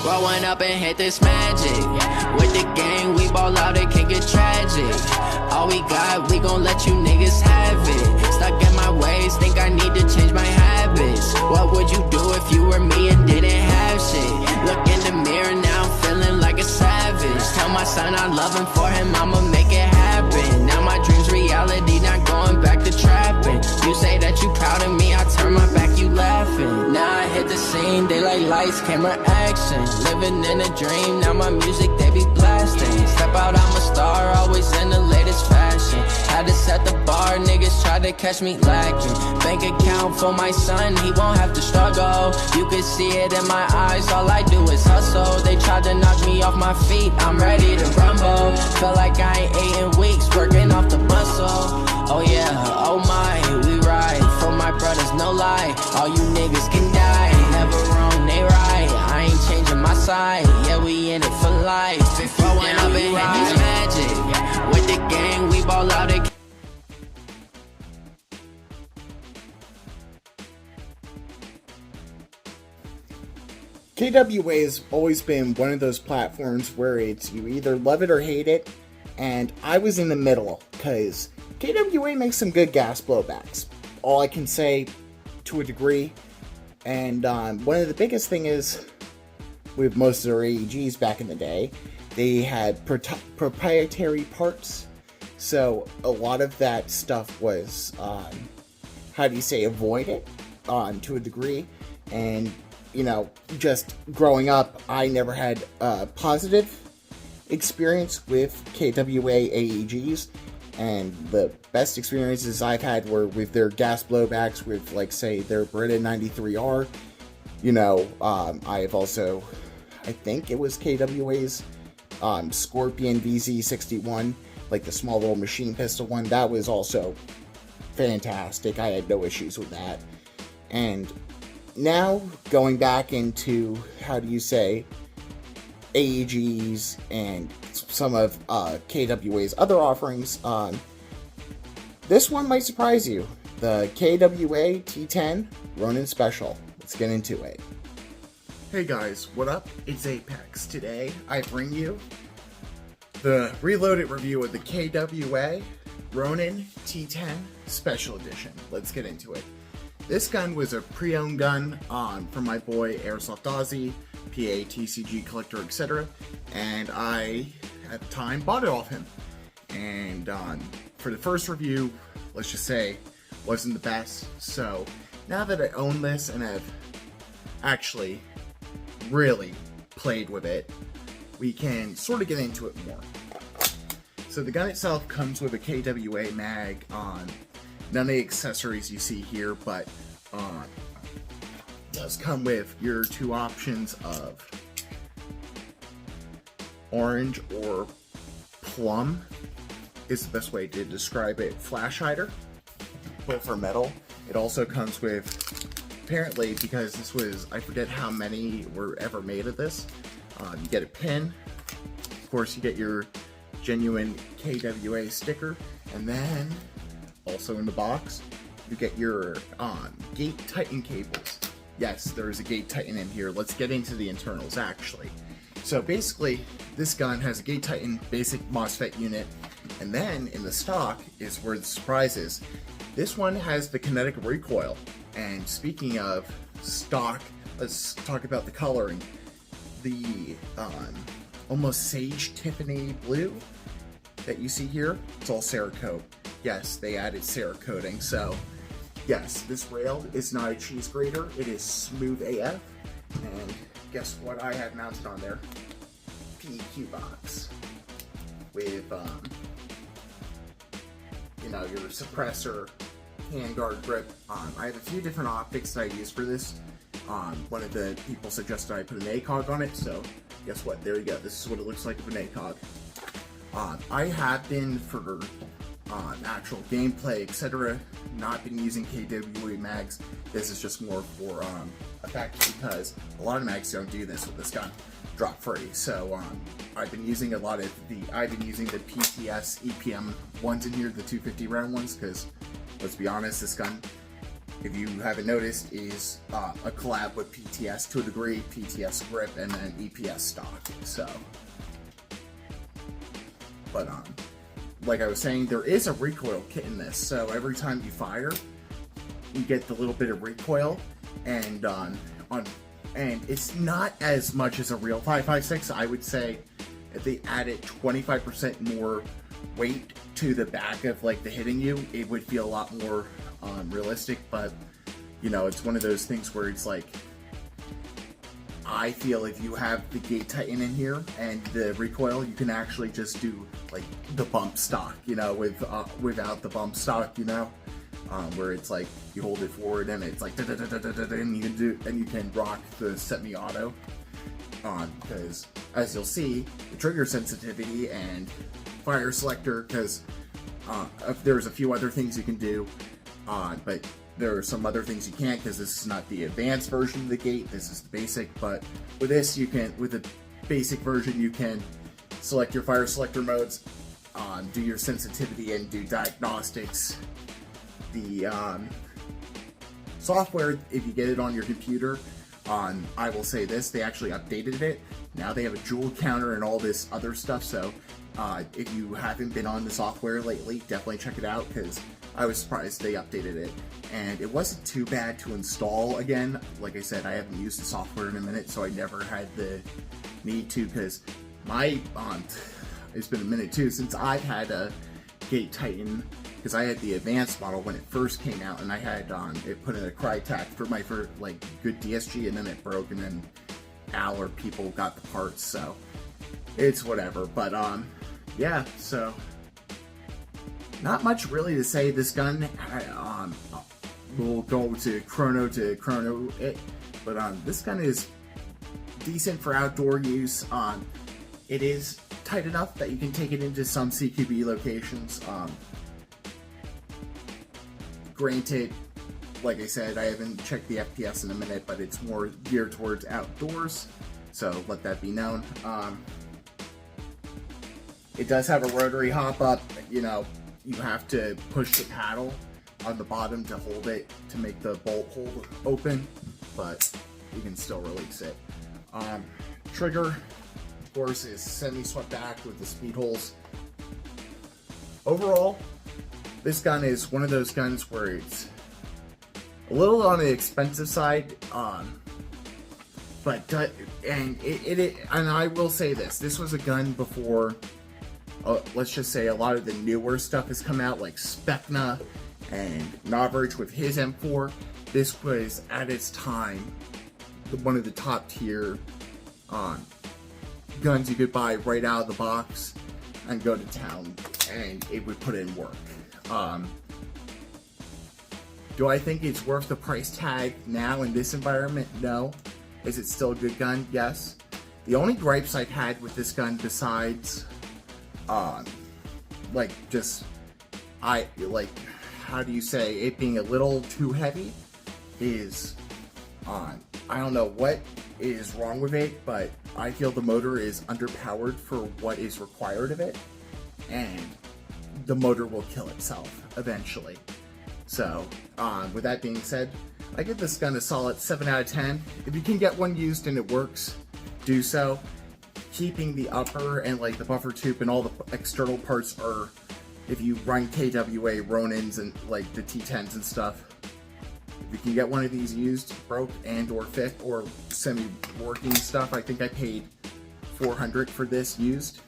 Growing up and hit this magic. With the gang, we ball out, it can get tragic. All we got, we gon' let you niggas have it. Stuck in my ways, think I need to change my habits. What would you do if you were me and didn't have shit? Look in the mirror now, I'm feeling like a savage. Tell my son I love him, for him I'ma make it happen. Now my dream's reality, not going back to trapping. You say that you proud of me, I turn my back, you laughing. Now I hit the scene, daylight lights, camera action. Living in a dream, now my music they be blasting. Step out, I'm a star, always in the latest fashion. Had to set the bar, niggas try to catch me lacking. Bank account for my son, he won't have to struggle. You can see it in my eyes, all I do is hustle. They tried to knock me off my feet, I'm ready to rumble. Feel like I ain't ate in weeks, working off the muscle. Oh yeah, oh my, we ride for my brothers, no lie. All you niggas can die, never wrong, they right. I ain't changing my side, yeah, we in it for life. Growing up and hit this magic. With the gang, we ball out it. KWA has always been one of those platforms where it's you either love it or hate it, and I was in the middle because KWA makes some good gas blowbacks. All I can say, to a degree. And one of the biggest thing is, with most of their AEGs back in the day, they had proprietary parts. So a lot of that stuff was, avoided to a degree. And, you know, just growing up, I never had a positive experience with KWA AEGs. And the best experiences I've had were with their gas blowbacks with, like, say, their Brita 93R. You know, I've also, I think it was KWA's Scorpion VZ61, like the small little machine pistol one. That was also fantastic. I had no issues with that. And now, going back into, AEGs and some of KWA's other offerings, this one might surprise you. The KWA T10 Ronin Special. Let's get into it. Hey guys, what up? It's Apex. Today, I bring you the reloaded review of the KWA Ronin T10 Special Edition. Let's get into it. This gun was a pre-owned gun from my boy Airsoft Aussie, PA, TCG collector, etc. And I, at the time, bought it off him. And for the first review, let's just say, wasn't the best. So now that I own this and have actually really played with it, we can sort of get into it more. So the gun itself comes with a KWA mag on. None of the accessories you see here, but does come with your two options of orange or plum is the best way to describe it. Flash hider, both are metal. It also comes with, apparently, because this was, I forget how many were ever made of this, you get a pin. Of course, you get your genuine KWA sticker, and then also in the box, you get your gate titan cables. Yes, there is a gate titan in here. Let's get into the internals, actually. So basically, this gun has a gate titan basic MOSFET unit, and then in the stock is where the surprise is. This one has the kinetic recoil. And speaking of stock, let's talk about the coloring. The almost sage Tiffany blue that you see here, it's all Cerakote. Yes, they added Cerakoting. So yes, this rail is not a cheese grater. It is smooth AF. And guess what I have mounted on there? PEQ box with your suppressor, handguard grip. I have a few different optics that I use for this. One of the people suggested I put an ACOG on it, so guess what? There you go. This is what it looks like with an ACOG. I have been, for actual gameplay, etc., not been using KWA mags. This is just more for effect, because a lot of mags don't do this with this gun. Drop free. So I've been using the PTS EPM ones in here, the 250 round ones, because let's be honest, this gun if you haven't noticed, is a collab with PTS to a degree, PTS grip, and then EPS stock. So, but like I was saying, there is a recoil kit in this, so every time you fire, you get the little bit of recoil, and and it's not as much as a real 5.56. I would say if they added 25% more weight to the back of like the hitting you, it would feel a lot more realistic. But you know, it's one of those things where it's like, I feel if you have the gate tighten in here and the recoil, you can actually just do like the bump stock, you know, without the bump stock, you know, where it's like you hold it forward and it's like and you can rock the semi-auto. Because as you'll see, the trigger sensitivity and fire selector, because there's a few other things you can do, but there are some other things you can't, because this is not the advanced version of the gate, this is the basic. But with this, you can, with the basic version, you can select your fire selector modes, do your sensitivity, and do diagnostics. The software, if you get it on your computer, I will say this, they actually updated it. Now they have a jewel counter and all this other stuff, so if you haven't been on the software lately, definitely check it out, because I was surprised they updated it. And it wasn't too bad to install again. Like I said, I haven't used the software in a minute, so I never had the need to, because my, it's been a minute too since I've had a gate tighten, because I had the advanced model when it first came out, and I had it put in a Crytac for my first like good DSG, and then it broke, and then Al or people got the parts, so it's whatever. But yeah, so not much really to say. This gun, we'll go to chrono it, but this gun is decent for outdoor use. It is tight enough that you can take it into some CQB locations. Granted, like I said, I haven't checked the FPS in a minute, but it's more geared towards outdoors, so let that be known. It does have a rotary hop up. You know, you have to push the paddle on the bottom to hold it, to make the bolt hold open, but you can still release it. Trigger, of course, is semi-swept back with the speed holes. Overall, this gun is one of those guns where it's a little on the expensive side, but and I will say this was a gun before, let's just say, a lot of the newer stuff has come out, like Specna and Noverage with his M4. This was, at its time, one of the top tier guns you could buy right out of the box and go to town, and it would put in work. Do I think it's worth the price tag now in this environment? No. Is it still a good gun? Yes. The only gripes I've had with this gun, besides like just how do you say, it being a little too heavy, is I don't know what is wrong with it, but I feel the motor is underpowered for what is required of it, and the motor will kill itself eventually. So with that being said, I give this gun a solid 7 out of 10. If you can get one used and it works, do so. Keeping the upper and like the buffer tube and all the external parts are, if you run KWA Ronins and like the T10s and stuff, if you can get one of these used, broke and or fit or semi-working stuff, I think I paid $400 for this used.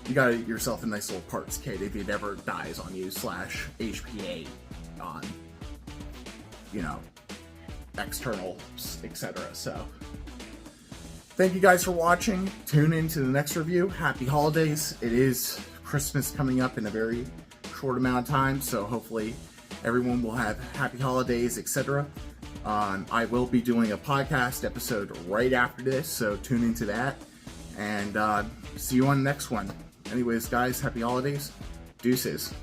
You got yourself a nice little parts kit if it ever dies on you, / HPA on, you know, externals, etc. So thank you guys for watching. Tune in to the next review. Happy holidays. It is Christmas coming up in a very short amount of time, so hopefully everyone will have happy holidays, etc. I will be doing a podcast episode right after this, so tune into that, and see you on the next one. Anyways, guys, happy holidays. Deuces.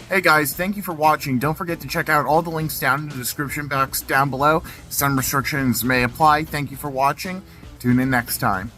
Hey guys, thank you for watching. Don't forget to check out all the links down in the description box down below. Some restrictions may apply. Thank you for watching. Tune in next time.